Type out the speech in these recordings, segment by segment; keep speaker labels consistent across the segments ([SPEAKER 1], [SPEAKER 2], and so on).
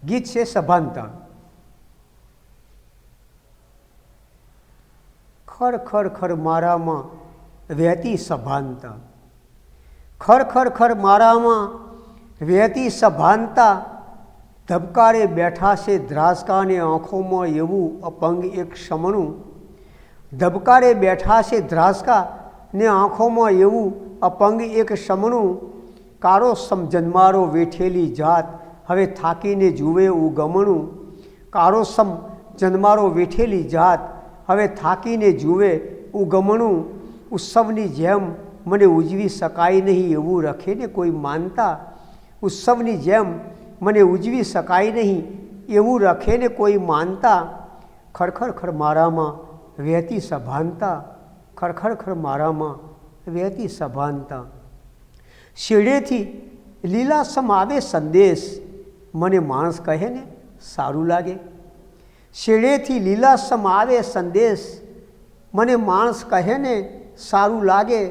[SPEAKER 1] ગીત છે સભાનતા। ખર ખર ખર મારામાં વહેતી સભાનતા, ખર ખર ખર મારામાં વહેતી સભાનતા, ધબકારે બેઠા છે ધ્રાસકાને આંખોમાં એવું અપંગ એક શમણું, ધબકારે બેઠા છે ધ્રાસકા ને આંખોમાં એવું અપંગ એક શમણું, કારો સમજન્મારો વેઠેલી જાત હવે થાકીને જુએ ઉગમણું, કારો સમ જન્મારો વેઠેલી જાત હવે થાકીને જુએ ઉગમણું, ઉત્સવની જેમ મને ઉજવી શકાય નહીં એવું રખે ને કોઈ માનતા, ઉત્સવની જેમ મને ઉજવી શકાય નહીં એવું રખે ને કોઈ માનતા, ખરખર ખર મારામાં વહેતી સભાનતા, ખરખર ખર મારામાં વહેતી સભાનતા। શેડેથી લીલાસમ આવે સંદેશ મને માણસ કહે ને સારું લાગે, શેડેથી લીલાસમ આવે સંદેશ મને માણસ કહે ને સારું લાગે,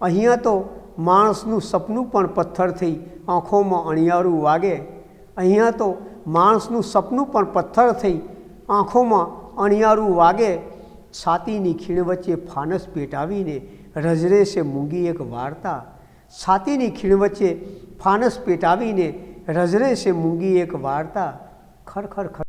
[SPEAKER 1] અહીંયા તો માણસનું સપનું પણ પથ્થર થઈ આંખોમાં અણિયારું વાગે, અહીંયા તો માણસનું સપનું પણ પથ્થર થઈ આંખોમાં અણિયારું વાગે, છાતીની ખીણ વચ્ચે ફાનસ પેટાવીને રજરે છે મૂંગી એક વાર્તા, છાતીની ખીણ વચ્ચે ફાનસ પેટાવીને રજરે છે મૂંગી એક વાર્તા, ખરખર ખર